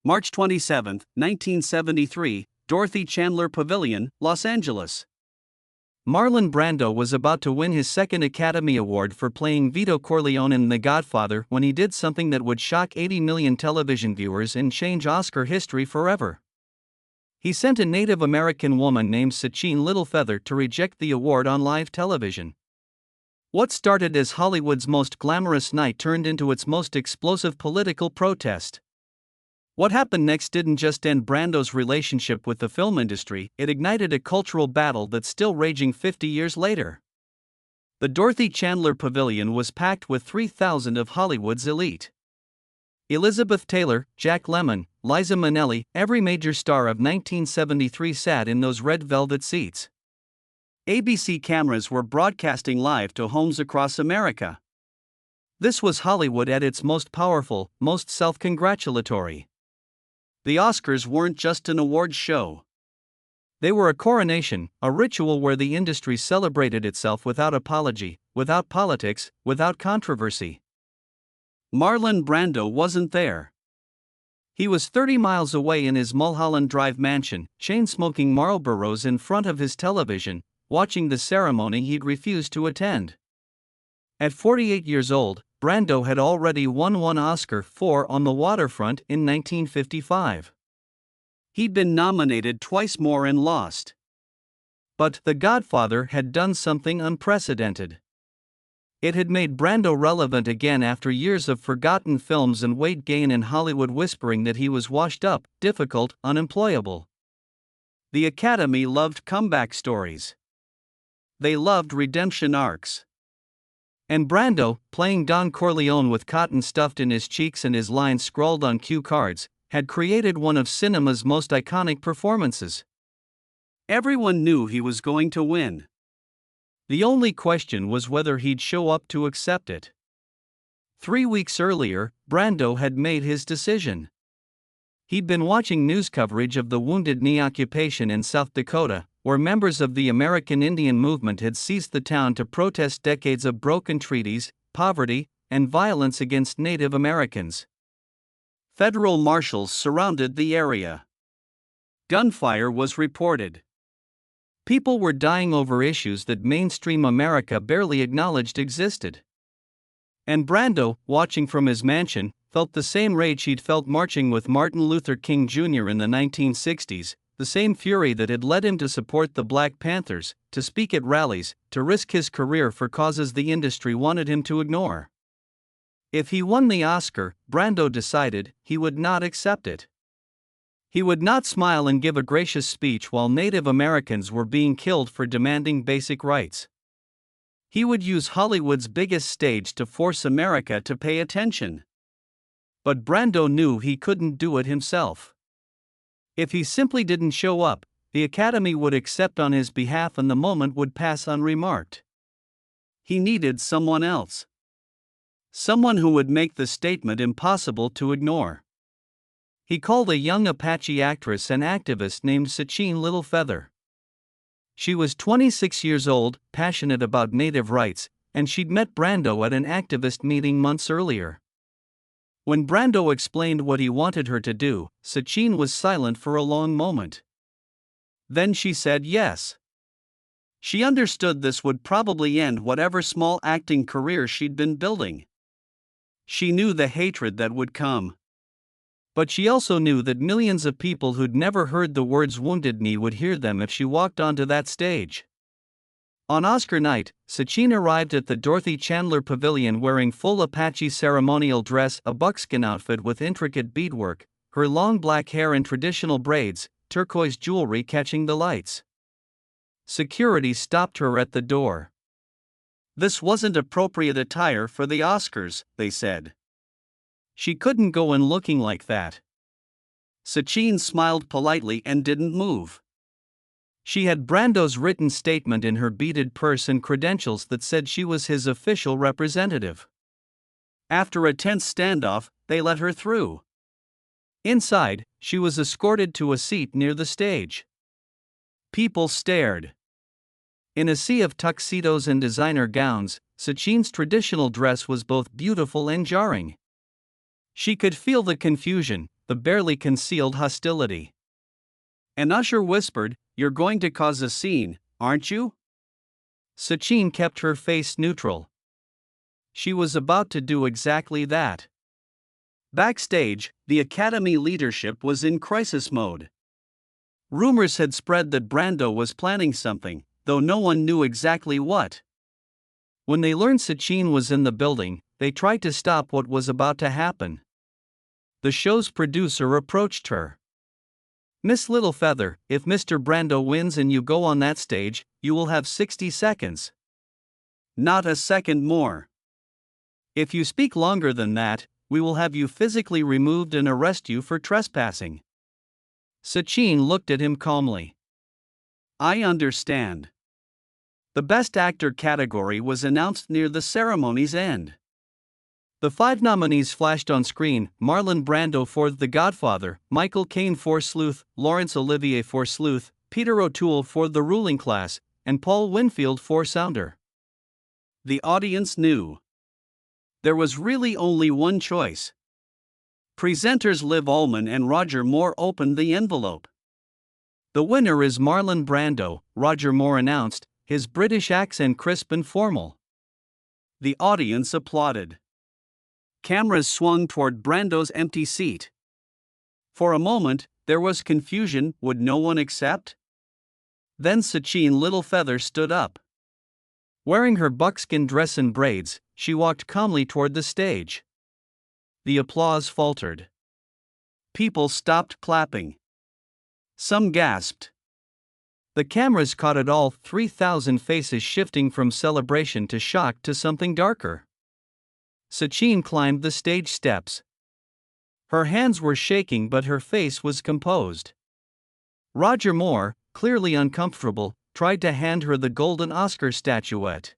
March 27, 1973, Dorothy Chandler Pavilion, Los Angeles. Marlon Brando was about to win his second Academy Award for playing Vito Corleone in The Godfather when he did something that would shock 80 million television viewers and change Oscar history forever. He sent a Native American woman named Sacheen Littlefeather to reject the award on live television. What started as Hollywood's most glamorous night turned into its most explosive political protest. What happened next didn't just end Brando's relationship with the film industry, it ignited a cultural battle that's still raging 50 years later. The Dorothy Chandler Pavilion was packed with 3,000 of Hollywood's elite. Elizabeth Taylor, Jack Lemmon, Liza Minnelli, every major star of 1973 sat in those red velvet seats. ABC cameras were broadcasting live to homes across America. This was Hollywood at its most powerful, most self-congratulatory. The Oscars weren't just an awards show. They were a coronation, a ritual where the industry celebrated itself without apology, without politics, without controversy. Marlon Brando wasn't there. He was 30 miles away in his Mulholland Drive mansion, chain-smoking Marlboros in front of his television, watching the ceremony he'd refused to attend. At 48 years old, Brando had already won one Oscar for On the Waterfront in 1955. He'd been nominated twice more and lost. But The Godfather had done something unprecedented. It had made Brando relevant again after years of forgotten films and weight gain in Hollywood whispering that he was washed up, difficult, unemployable. The Academy loved comeback stories. They loved redemption arcs. And Brando, playing Don Corleone with cotton stuffed in his cheeks and his lines scrawled on cue cards, had created one of cinema's most iconic performances. Everyone knew he was going to win. The only question was whether he'd show up to accept it. 3 weeks earlier, Brando had made his decision. He'd been watching news coverage of the Wounded Knee occupation in South Dakota, where members of the American Indian movement had seized the town to protest decades of broken treaties, poverty, and violence against Native Americans. Federal marshals surrounded the area. Gunfire was reported. People were dying over issues that mainstream America barely acknowledged existed. And Brando, watching from his mansion, felt the same rage he'd felt marching with Martin Luther King Jr. in the 1960s, the same fury that had led him to support the Black Panthers, to speak at rallies, to risk his career for causes the industry wanted him to ignore. If he won the Oscar, Brando decided, he would not accept it. He would not smile and give a gracious speech while Native Americans were being killed for demanding basic rights. He would use Hollywood's biggest stage to force America to pay attention. But Brando knew he couldn't do it himself. If he simply didn't show up, the Academy would accept on his behalf and the moment would pass unremarked. He needed someone else. Someone who would make the statement impossible to ignore. He called a young Apache actress and activist named Sacheen Littlefeather. She was 26 years old, passionate about Native rights, and she'd met Brando at an activist meeting months earlier. When Brando explained what he wanted her to do, Sacheen was silent for a long moment. Then she said yes. She understood this would probably end whatever small acting career she'd been building. She knew the hatred that would come. But she also knew that millions of people who'd never heard the words Wounded Knee would hear them if she walked onto that stage. On Oscar night, Sacheen arrived at the Dorothy Chandler Pavilion wearing full Apache ceremonial dress, a buckskin outfit with intricate beadwork, her long black hair in traditional braids, turquoise jewelry catching the lights. Security stopped her at the door. This wasn't appropriate attire for the Oscars, they said. She couldn't go in looking like that. Sacheen smiled politely and didn't move. She had Brando's written statement in her beaded purse and credentials that said she was his official representative. After a tense standoff, they let her through. Inside, she was escorted to a seat near the stage. People stared. In a sea of tuxedos and designer gowns, Sacheen's traditional dress was both beautiful and jarring. She could feel the confusion, the barely concealed hostility. An usher whispered, "You're going to cause a scene, aren't you?" Sacheen kept her face neutral. She was about to do exactly that. Backstage, the Academy leadership was in crisis mode. Rumors had spread that Brando was planning something, though no one knew exactly what. When they learned Sacheen was in the building, they tried to stop what was about to happen. The show's producer approached her. "Miss Littlefeather, if Mr. Brando wins and you go on that stage, you will have 60 seconds. Not a second more. If you speak longer than that, we will have you physically removed and arrest you for trespassing." Sacheen looked at him calmly. I understand. The Best Actor category was announced near the ceremony's end. The 5 nominees flashed on screen: Marlon Brando for The Godfather, Michael Caine for Sleuth, Laurence Olivier for Sleuth, Peter O'Toole for The Ruling Class, and Paul Winfield for Sounder. The audience knew. There was really only one choice. Presenters Liv Ullmann and Roger Moore opened the envelope. "The winner is Marlon Brando," Roger Moore announced, his British accent crisp and formal. The audience applauded. Cameras swung toward Brando's empty seat. For a moment, there was confusion. Would no one accept? Then Sacheen Littlefeather stood up. Wearing her buckskin dress and braids, she walked calmly toward the stage. The applause faltered. People stopped clapping. Some gasped. The cameras caught it all, 3,000 faces shifting from celebration to shock to something darker. Sacheen climbed the stage steps. Her hands were shaking but her face was composed. Roger Moore, clearly uncomfortable, tried to hand her the golden Oscar statuette.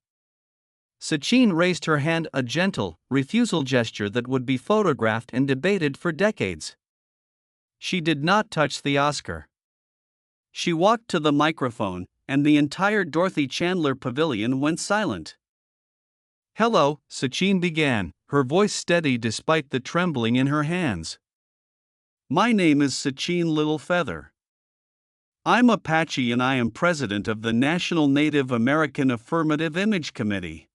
Sacheen raised her hand, a gentle, refusal gesture that would be photographed and debated for decades. She did not touch the Oscar. She walked to the microphone, and the entire Dorothy Chandler Pavilion went silent. "Hello," Sacheen began, her voice steady despite the trembling in her hands. "My name is Sacheen Littlefeather. I'm Apache and I am president of the National Native American Affirmative Image Committee.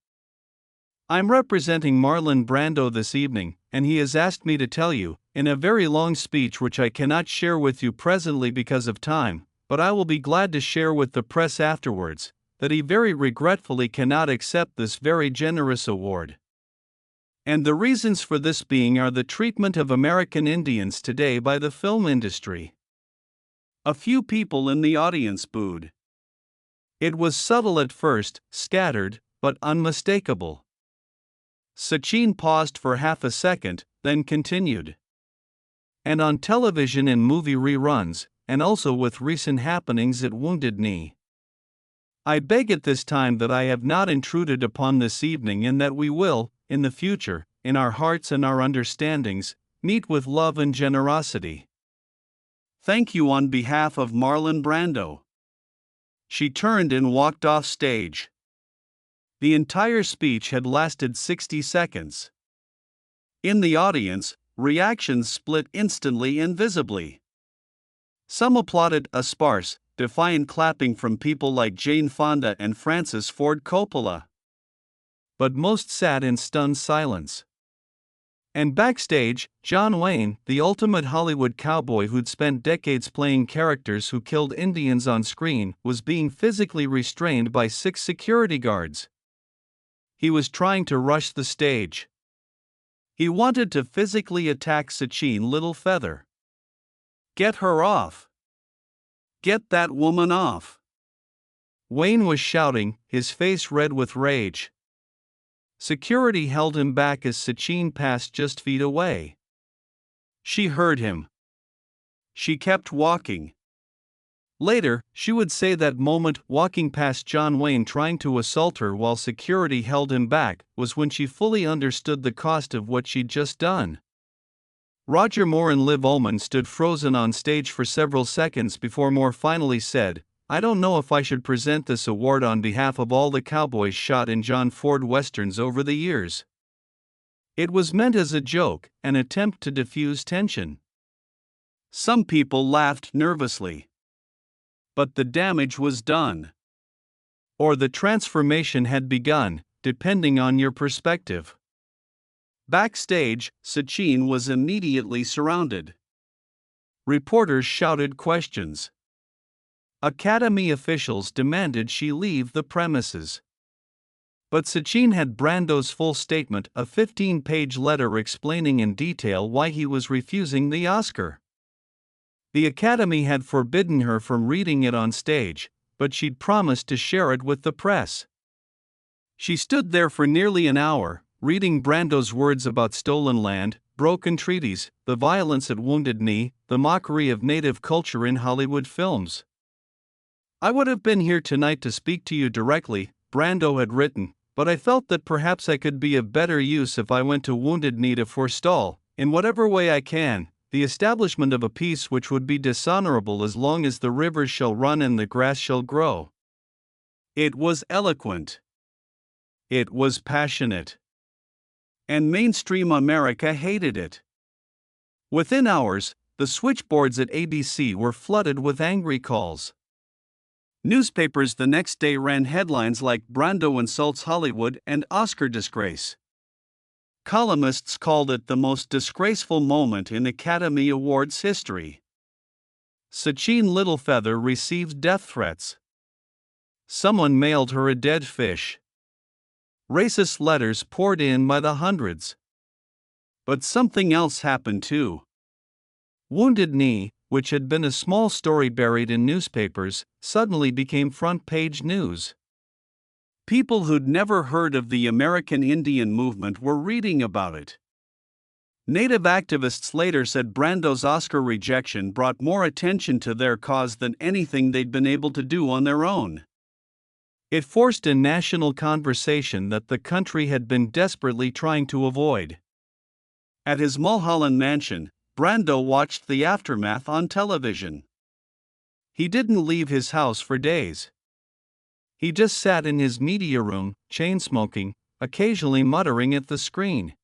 I'm representing Marlon Brando this evening, and he has asked me to tell you, in a very long speech which I cannot share with you presently because of time, but I will be glad to share with the press afterwards, that he very regretfully cannot accept this very generous award. And the reasons for this being are the treatment of American Indians today by the film industry." A few people in the audience booed. It was subtle at first, scattered, but unmistakable. Sacheen paused for half a second, then continued. "And on television and movie reruns, and also with recent happenings at Wounded Knee. I beg at this time that I have not intruded upon this evening and that we will, in the future, in our hearts and our understandings, meet with love and generosity. Thank you on behalf of Marlon Brando." She turned and walked off stage. The entire speech had lasted 60 seconds. In the audience, reactions split instantly and visibly. Some applauded, a sparse, defiant clapping from people like Jane Fonda and Francis Ford Coppola. But most sat in stunned silence. And backstage, John Wayne, the ultimate Hollywood cowboy who'd spent decades playing characters who killed Indians on screen, was being physically restrained by 6 security guards. He was trying to rush the stage. He wanted to physically attack Sacheen Littlefeather. "Get her off! Get that woman off!" Wayne was shouting, his face red with rage. Security held him back as Sacheen passed just feet away. She heard him. She kept walking. Later, she would say that moment, walking past John Wayne trying to assault her while security held him back, was when she fully understood the cost of what she'd just done. Roger Moore and Liv Ullmann stood frozen on stage for several seconds before Moore finally said, "I don't know if I should present this award on behalf of all the cowboys shot in John Ford westerns over the years." It was meant as a joke, an attempt to diffuse tension. Some people laughed nervously. But the damage was done. Or the transformation had begun, depending on your perspective. Backstage, Sacheen was immediately surrounded. Reporters shouted questions. Academy officials demanded she leave the premises. But Sacheen had Brando's full statement, a 15-page letter explaining in detail why he was refusing the Oscar. The Academy had forbidden her from reading it on stage, but she'd promised to share it with the press. She stood there for nearly an hour, reading Brando's words about stolen land, broken treaties, the violence at Wounded Knee, the mockery of native culture in Hollywood films. "I would have been here tonight to speak to you directly," Brando had written, "but I felt that perhaps I could be of better use if I went to Wounded Knee to forestall, in whatever way I can, the establishment of a peace which would be dishonorable as long as the rivers shall run and the grass shall grow." It was eloquent. It was passionate. And mainstream America hated it. Within hours, the switchboards at ABC were flooded with angry calls. Newspapers the next day ran headlines like "Brando insults Hollywood" and "Oscar disgrace." Columnists called it the most disgraceful moment in Academy Awards history. Sacheen Littlefeather received death threats. Someone mailed her a dead fish. Racist letters poured in by the hundreds. But something else happened too. Wounded Knee, which had been a small story buried in newspapers, suddenly became front-page news. People who'd never heard of the American Indian movement were reading about it. Native activists later said Brando's Oscar rejection brought more attention to their cause than anything they'd been able to do on their own. It forced a national conversation that the country had been desperately trying to avoid. At his Mulholland mansion, Brando watched the aftermath on television. He didn't leave his house for days. He just sat in his media room, chain-smoking, occasionally muttering at the screen.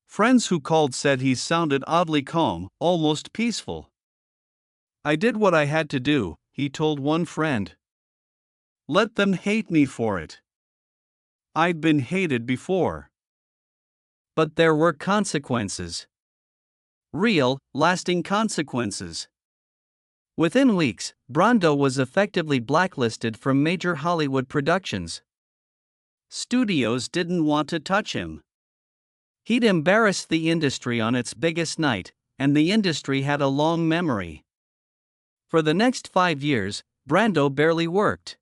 Friends who called said he sounded oddly calm, almost peaceful. "I did what I had to do," he told one friend. "Let them hate me for it. I'd been hated before." But there were consequences. Real, lasting consequences. Within weeks, Brando was effectively blacklisted from major Hollywood productions. Studios didn't want to touch him. He'd embarrassed the industry on its biggest night, and the industry had a long memory. For the next 5 years, Brando barely worked.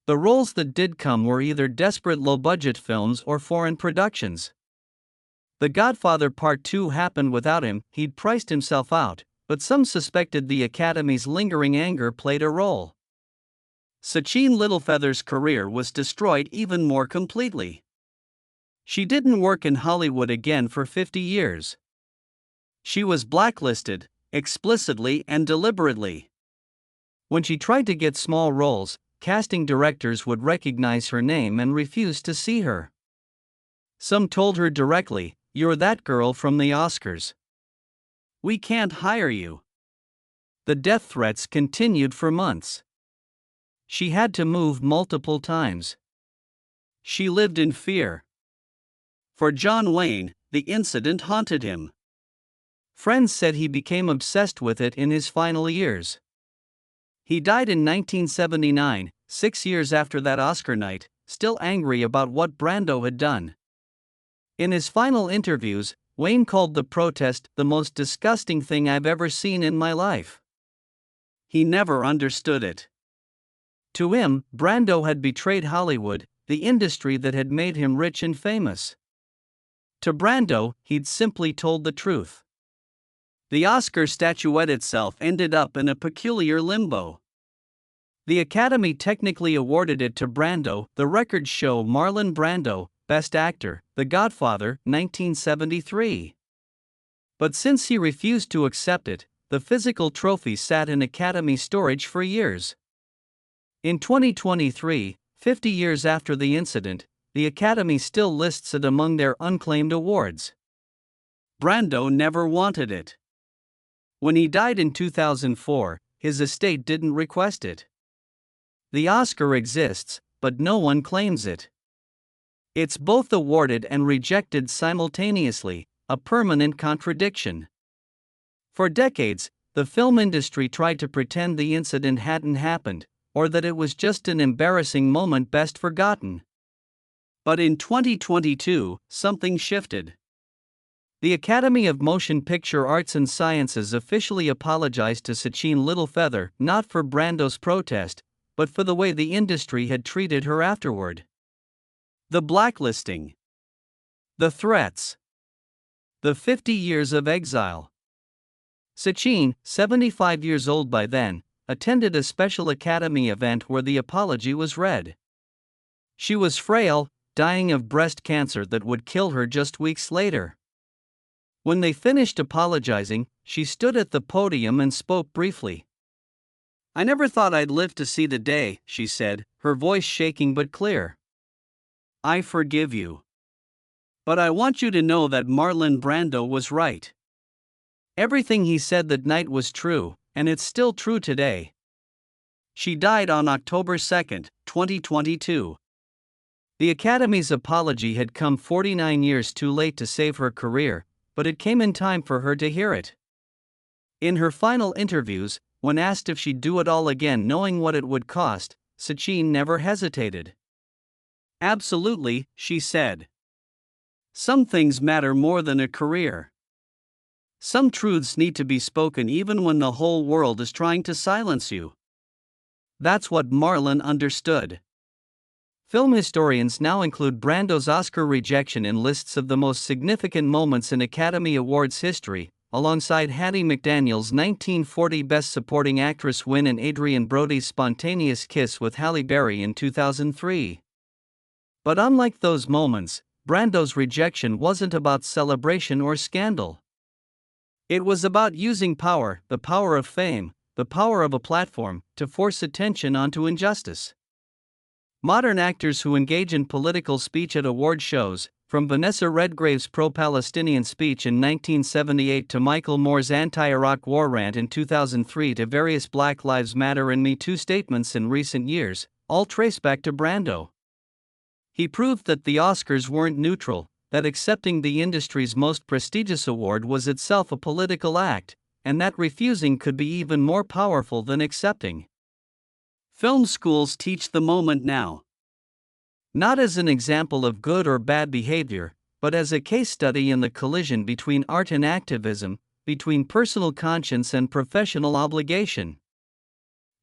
The roles that did come were either desperate low-budget films or foreign productions. The Godfather Part 2 happened without him. He'd priced himself out, but some suspected the Academy's lingering anger played a role. Sacheen Littlefeather's career was destroyed even more completely. She didn't work in Hollywood again for 50 years. She was blacklisted, explicitly and deliberately. When she tried to get small roles, casting directors would recognize her name and refuse to see her. Some told her directly, "You're that girl from the Oscars. We can't hire you." The death threats continued for months. She had to move multiple times. She lived in fear. For John Wayne, the incident haunted him. Friends said he became obsessed with it in his final years. He died in 1979, 6 years after that Oscar night, still angry about what Brando had done. In his final interviews, Wayne called the protest the most disgusting thing I've ever seen in my life. He never understood it. To him, Brando had betrayed Hollywood, the industry that had made him rich and famous. To Brando, he'd simply told the truth. The Oscar statuette itself ended up in a peculiar limbo. The Academy technically awarded it to Brando. The records show Marlon Brando, Best Actor, The Godfather, 1973. But since he refused to accept it, the physical trophy sat in Academy storage for years. In 2023, 50 years after the incident, the Academy still lists it among their unclaimed awards. Brando never wanted it. When he died in 2004, his estate didn't request it. The Oscar exists, but no one claims it. It's both awarded and rejected simultaneously, a permanent contradiction. For decades, the film industry tried to pretend the incident hadn't happened, or that it was just an embarrassing moment best forgotten. But in 2022, something shifted. The Academy of Motion Picture Arts and Sciences officially apologized to Sacheen Littlefeather, not for Brando's protest, but for the way the industry had treated her afterward. The blacklisting, the threats, the 50 years of exile. Sacheen, 75 years old by then, attended a special Academy event where the apology was read. She was frail, dying of breast cancer that would kill her just weeks later. When they finished apologizing, she stood at the podium and spoke briefly. "I never thought I'd live to see the day," she said, her voice shaking but clear. "I forgive you. But I want you to know that Marlon Brando was right. Everything he said that night was true, and it's still true today." She died on October 2, 2022. The Academy's apology had come 49 years too late to save her career, but it came in time for her to hear it. In her final interviews, when asked if she'd do it all again knowing what it would cost, Sacheen never hesitated. "Absolutely," she said. "Some things matter more than a career. Some truths need to be spoken even when the whole world is trying to silence you." That's what Marlon understood. Film historians now include Brando's Oscar rejection in lists of the most significant moments in Academy Awards history, alongside Hattie McDaniel's 1940 Best Supporting Actress win and Adrien Brody's spontaneous kiss with Halle Berry in 2003. But unlike those moments, Brando's rejection wasn't about celebration or scandal. It was about using power, the power of fame, the power of a platform, to force attention onto injustice. Modern actors who engage in political speech at award shows, from Vanessa Redgrave's pro-Palestinian speech in 1978 to Michael Moore's anti-Iraq war rant in 2003 to various Black Lives Matter and Me Too statements in recent years, all trace back to Brando. He proved that the Oscars weren't neutral, that accepting the industry's most prestigious award was itself a political act, and that refusing could be even more powerful than accepting. Film schools teach the moment now. Not as an example of good or bad behavior, but as a case study in the collision between art and activism, between personal conscience and professional obligation.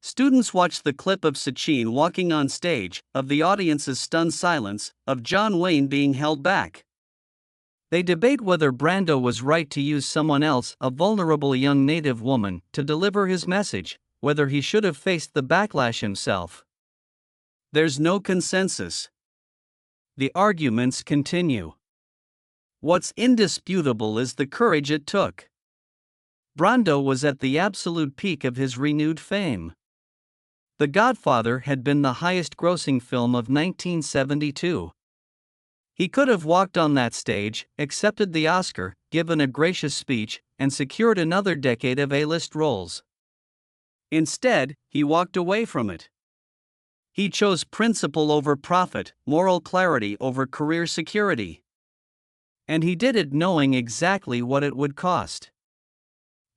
Students watch the clip of Sacheen walking on stage, of the audience's stunned silence, of John Wayne being held back. They debate whether Brando was right to use someone else, a vulnerable young Native woman, to deliver his message, whether he should have faced the backlash himself. There's no consensus. The arguments continue. What's indisputable is the courage it took. Brando was at the absolute peak of his renewed fame. The Godfather had been the highest-grossing film of 1972. He could have walked on that stage, accepted the Oscar, given a gracious speech, and secured another decade of A-list roles. Instead, he walked away from it. He chose principle over profit, moral clarity over career security. And he did it knowing exactly what it would cost.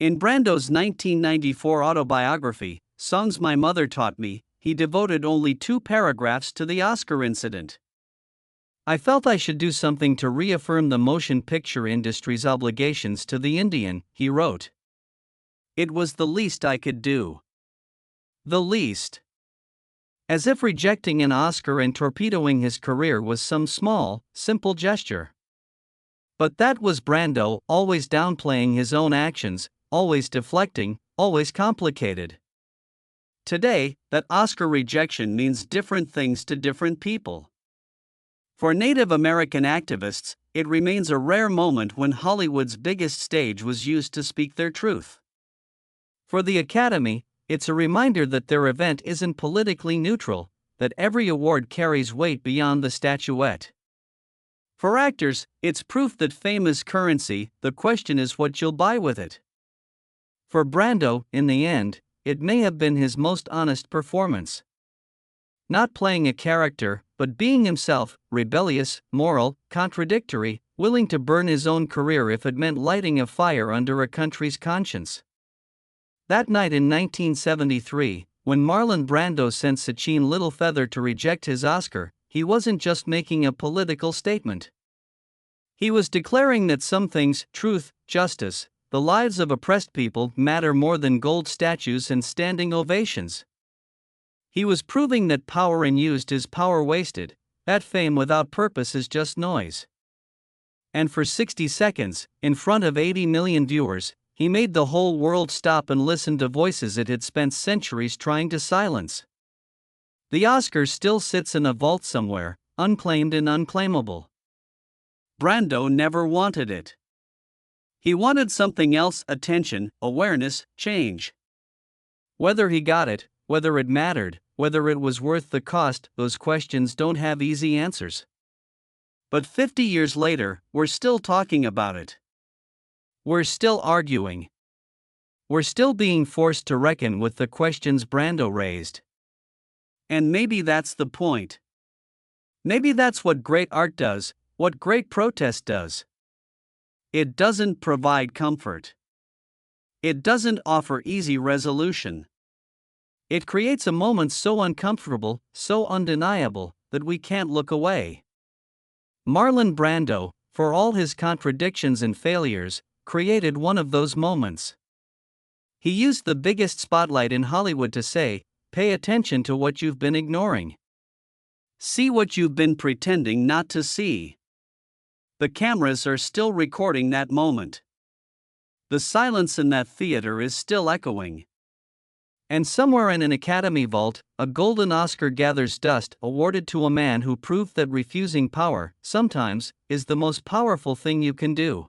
In Brando's 1994 autobiography, Songs My Mother Taught Me, he devoted only 2 paragraphs to the Oscar incident. "I felt I should do something to reaffirm the motion picture industry's obligations to the Indian," he wrote. "It was the least I could do. The least." As if rejecting an Oscar and torpedoing his career was some small, simple gesture. But that was Brando, always downplaying his own actions, always deflecting, always complicated. Today, that Oscar rejection means different things to different people. For Native American activists, it remains a rare moment when Hollywood's biggest stage was used to speak their truth. For the Academy, it's a reminder that their event isn't politically neutral, that every award carries weight beyond the statuette. For actors, it's proof that fame is currency, the question is what you'll buy with it. For Brando, in the end, it may have been his most honest performance. Not playing a character, but being himself, rebellious, moral, contradictory, willing to burn his own career if it meant lighting a fire under a country's conscience. That night in 1973, when Marlon Brando sent Sacheen Littlefeather to reject his Oscar, he wasn't just making a political statement. He was declaring that some things, truth, justice, the lives of oppressed people, matter more than gold statues and standing ovations. He was proving that power unused is power wasted, that fame without purpose is just noise. And for 60 seconds, in front of 80 million viewers, he made the whole world stop and listen to voices it had spent centuries trying to silence. The Oscar still sits in a vault somewhere, unclaimed and unclaimable. Brando never wanted it. He wanted something else: attention, awareness, change. Whether he got it, whether it mattered, whether it was worth the cost, those questions don't have easy answers. But 50 years later, we're still talking about it. We're still arguing. We're still being forced to reckon with the questions Brando raised. And maybe that's the point. Maybe that's what great art does, what great protest does. It doesn't provide comfort. It doesn't offer easy resolution. It creates a moment so uncomfortable, so undeniable, that we can't look away. Marlon Brando, for all his contradictions and failures, created one of those moments. He used the biggest spotlight in Hollywood to say, "Pay attention to what you've been ignoring. See what you've been pretending not to see." The cameras are still recording that moment. The silence in that theater is still echoing. And somewhere in an Academy vault, a golden Oscar gathers dust, awarded to a man who proved that refusing power, sometimes, is the most powerful thing you can do.